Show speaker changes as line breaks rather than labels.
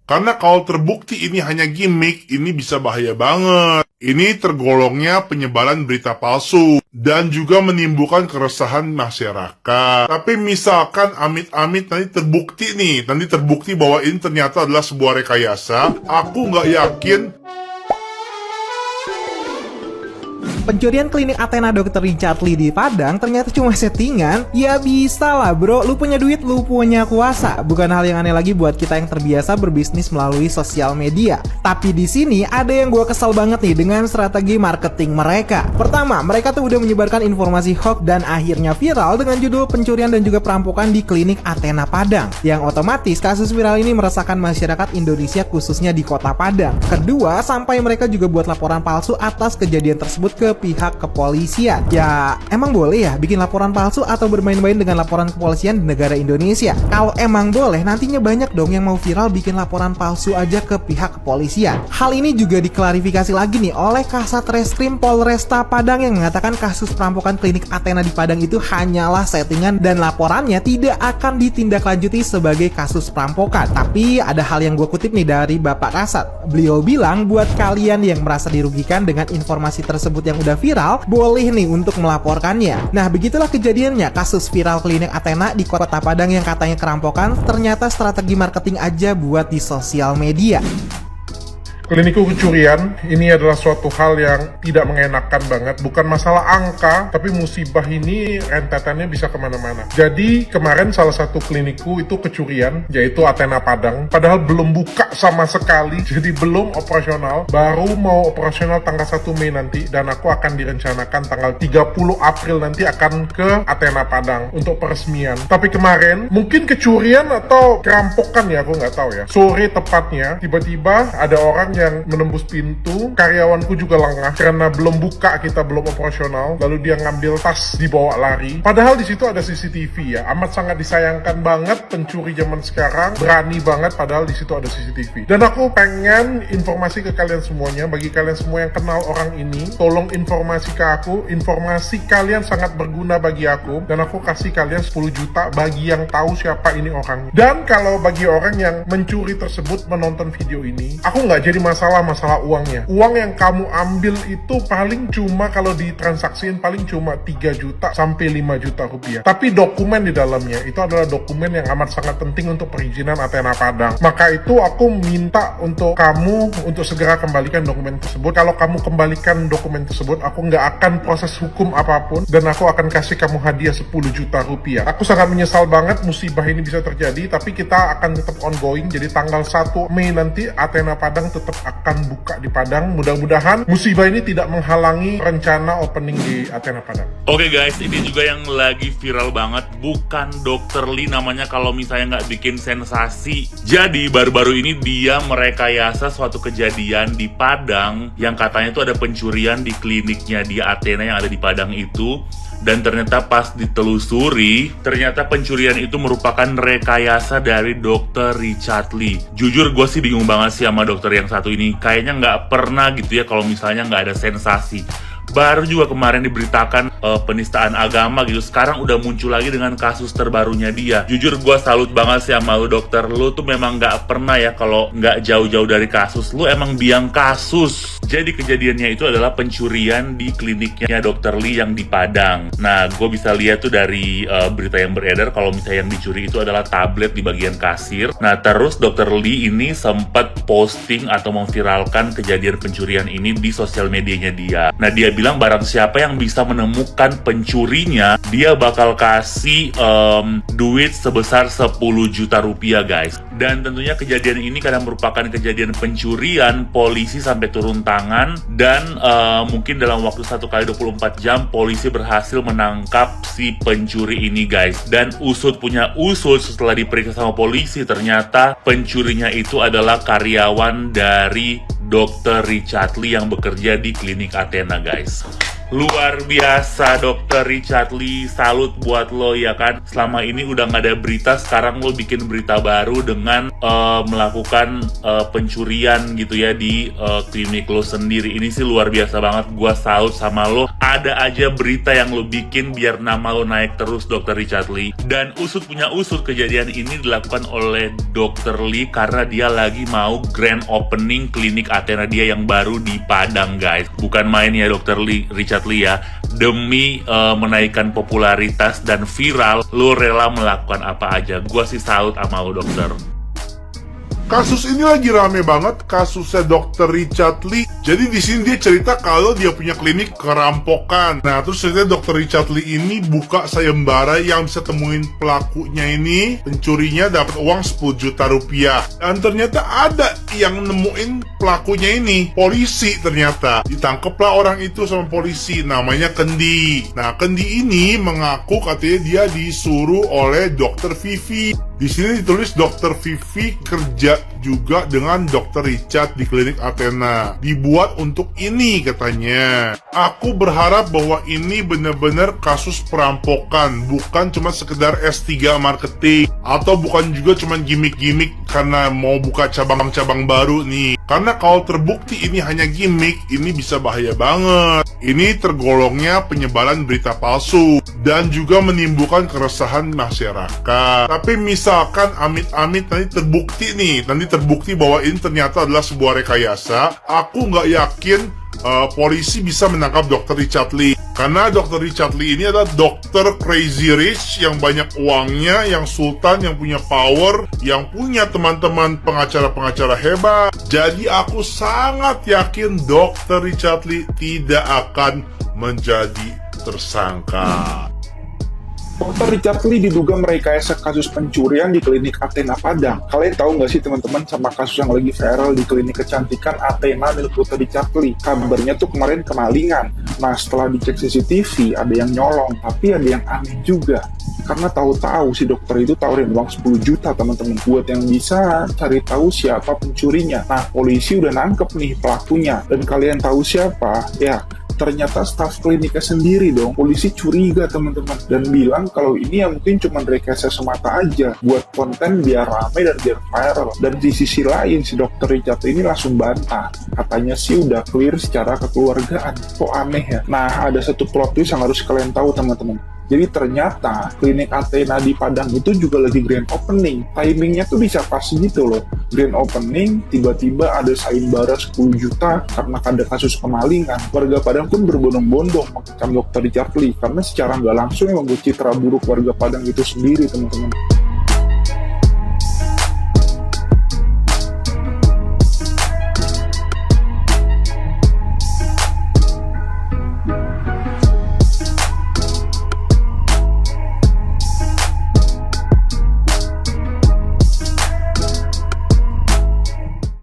Karena kalau terbukti ini hanya gimmick, ini bisa bahaya banget. Ini tergolongnya penyebaran berita palsu dan juga menimbulkan keresahan masyarakat. Tapi misalkan amit-amit nanti terbukti bahwa ini ternyata adalah sebuah rekayasa, aku nggak yakin.
Pencurian klinik Athena Dr. Richard Lee di Padang ternyata cuma settingan? Ya bisa lah bro, lu punya duit, lu punya kuasa. Bukan hal yang aneh lagi buat kita yang terbiasa berbisnis melalui sosial media. Tapi di sini ada yang gue kesal banget nih dengan strategi marketing mereka. Pertama, mereka tuh udah menyebarkan informasi hoax dan akhirnya viral dengan judul pencurian dan juga perampokan di klinik Athena Padang. Yang otomatis kasus viral ini meresahkan masyarakat Indonesia khususnya di kota Padang. Kedua, sampai mereka juga buat laporan palsu atas kejadian tersebut ke pihak kepolisian. Ya, emang boleh ya bikin laporan palsu atau bermain-main dengan laporan kepolisian di negara Indonesia? Kalau emang boleh, nantinya banyak dong yang mau viral bikin laporan palsu aja ke pihak kepolisian. Hal ini juga diklarifikasi lagi nih oleh Kasat Reskrim Polresta Padang yang mengatakan kasus perampokan klinik Athena di Padang itu hanyalah settingan dan laporannya tidak akan ditindaklanjuti sebagai kasus perampokan. Tapi ada hal yang gue kutip nih dari Bapak Kasat. Beliau bilang buat kalian yang merasa dirugikan dengan informasi tersebut yang udah viral, boleh nih untuk melaporkannya. Nah, begitulah kejadiannya kasus viral klinik Athena di kota Padang yang katanya kerampokan, ternyata strategi marketing aja buat di sosial media.
Kliniku kecurian, ini adalah suatu hal yang tidak mengenakan banget. Bukan masalah angka, tapi musibah ini rentetannya bisa kemana-mana. Jadi kemarin salah satu kliniku itu kecurian, yaitu Athena Padang. Padahal belum buka sama sekali, jadi belum operasional. Baru mau operasional tanggal 1 Mei nanti, dan aku akan direncanakan tanggal 30 April nanti akan ke Athena Padang untuk peresmian. Tapi kemarin, mungkin kecurian atau kerampokan ya, aku nggak tahu ya. Sore tepatnya, tiba-tiba ada orang yang menembus pintu, karyawanku juga lengah karena belum buka, kita belum operasional, lalu dia ngambil tas dibawa lari. Padahal di situ ada CCTV ya, amat sangat disayangkan banget pencuri zaman sekarang, berani banget padahal di situ ada CCTV. Dan aku pengen informasi ke kalian semuanya, bagi kalian semua yang kenal orang ini, tolong informasi ke aku, informasi kalian sangat berguna bagi aku, dan aku kasih kalian 10 juta bagi yang tahu siapa ini orangnya. Dan kalau bagi orang yang mencuri tersebut menonton video ini, aku nggak jadi masalah uangnya. Uang yang kamu ambil itu paling cuma kalau ditransaksiin paling cuma 3 juta sampai 5 juta rupiah. Tapi dokumen di dalamnya itu adalah dokumen yang amat sangat penting untuk perizinan Athena Padang. Maka itu aku minta untuk kamu untuk segera kembalikan dokumen tersebut. Kalau kamu kembalikan dokumen tersebut, aku nggak akan proses hukum apapun dan aku akan kasih kamu hadiah 10 juta rupiah. Aku sangat menyesal banget musibah ini bisa terjadi, tapi kita akan tetap ongoing. Jadi tanggal 1 Mei nanti Athena Padang tetap akan buka di Padang. Mudah-mudahan musibah ini tidak menghalangi rencana opening di Athena Padang.
Oke guys, ini juga yang lagi viral banget. Bukan Dr. Lee namanya kalau misalnya nggak bikin sensasi. Jadi baru-baru ini dia merekayasa suatu kejadian di Padang yang katanya itu ada pencurian di kliniknya di Athena yang ada di Padang itu. Dan ternyata pas ditelusuri, ternyata pencurian itu merupakan rekayasa dari Dr. Richard Lee. Jujur gue sih bingung banget sih sama dokter yang satu ini. Kayaknya nggak pernah gitu ya kalau misalnya nggak ada sensasi. Baru juga kemarin diberitakan penistaan agama gitu. Sekarang udah muncul lagi dengan kasus terbarunya dia. Jujur gue salut banget sih sama lu dokter. Lu tuh memang nggak pernah ya kalau nggak jauh-jauh dari kasus. Lu emang biang kasus. Jadi kejadiannya itu adalah pencurian di kliniknya Dr. Lee yang di Padang. Nah, gue bisa lihat tuh dari berita yang beredar kalau misalnya yang dicuri itu adalah tablet di bagian kasir. Nah, terus Dr. Lee ini sempat posting atau memviralkan kejadian pencurian ini di sosial medianya dia. Nah, dia bilang barang siapa yang bisa menemukan pencurinya, dia bakal kasih duit sebesar 10 juta rupiah guys. Dan tentunya kejadian ini karena merupakan kejadian pencurian, polisi sampai turun tangan. Dan mungkin dalam waktu 1x24 jam polisi berhasil menangkap si pencuri ini guys. Dan usut punya usut, setelah diperiksa sama polisi, ternyata pencurinya itu adalah karyawan dari Dr. Richard Lee yang bekerja di klinik Athena guys. Luar biasa Dr. Richard Lee, salut buat lo ya kan. Selama ini udah nggak ada berita, sekarang lo bikin berita baru dengan melakukan pencurian gitu ya di klinik lo sendiri. Ini sih luar biasa banget, gua salut sama lo. Ada aja berita yang lo bikin biar nama lo naik terus Dr. Richard Lee. Dan usut punya usut, kejadian ini dilakukan oleh Dr. Lee karena dia lagi mau grand opening klinik Athena dia yang baru di Padang guys. Bukan main ya Dr. Lee, Richard Lee ya. Demi menaikkan popularitas dan viral, lo rela melakukan apa aja. Gua sih salut sama lo dokter.
Kasus ini lagi rame banget, kasusnya Dr. Richard Lee. Jadi di sini dia cerita kalau dia punya klinik kerampokan. Nah, terus cerita Dr. Richard Lee ini buka sayembara yang bisa temuin pelakunya ini, pencurinya dapat uang 10 juta rupiah. Dan ternyata ada yang nemuin pelakunya ini, polisi ternyata. Ditangkaplah orang itu sama polisi, namanya Kendi. Nah, Kendi ini mengaku katanya dia disuruh oleh Dr. Vivi. Di sini ditulis Dr. Vivi kerja juga dengan Dr. Richard di klinik Athena. Dibuat untuk ini katanya. Aku berharap bahwa ini benar-benar kasus perampokan, bukan cuma sekedar S3 marketing, atau bukan juga cuma gimmick-gimmick karena mau buka cabang-cabang baru nih. Karena kalau terbukti ini hanya gimmick, ini bisa bahaya banget. Ini tergolongnya penyebaran berita palsu dan juga menimbulkan keresahan masyarakat. Tapi misalkan amit-amit nanti terbukti bahwa ini ternyata adalah sebuah rekayasa, aku nggak yakin polisi bisa menangkap Dr. Richard Lee. Karena Dr. Richard Lee ini adalah dokter crazy rich yang banyak uangnya, yang sultan, yang punya power, yang punya teman-teman pengacara-pengacara hebat. Jadi aku sangat yakin Dr. Richard Lee tidak akan menjadi tersangka.
Dr. Richard Lee diduga merekayasa kasus pencurian di klinik Athena Padang. Kalian tahu nggak sih teman-teman sama kasus yang lagi viral di klinik kecantikan Athena milik Dr. Richard Lee? Kabarnya tuh kemarin kemalingan. Nah, setelah dicek CCTV ada yang nyolong, tapi ada yang aneh juga. Karena tahu-tahu si dokter itu tawarin uang 10 juta teman-teman buat yang bisa cari tahu siapa pencurinya. Nah, polisi udah nangkep nih pelakunya. Dan kalian tahu siapa? Ya, ternyata staf kliniknya sendiri dong. Polisi curiga teman-teman dan bilang kalau ini ya mungkin cuma rekayasa semata aja buat konten biar rame dan biar viral. Dan di sisi lain si dokter Richard ini langsung bantah, katanya sih udah clear secara kekeluargaan. Kok aneh ya? Nah, ada satu plot twist yang harus kalian tahu teman-teman. Jadi ternyata klinik Athena di Padang itu juga lagi grand opening. Timingnya tuh bisa pas gitu loh. Grand opening, tiba-tiba ada sayembara 10 juta karena ada kasus kemalingan. Warga Padang pun berbondong-bondong mengecam Dr. Richard Lee karena secara nggak langsung membuat citra buruk warga Padang itu sendiri teman-teman.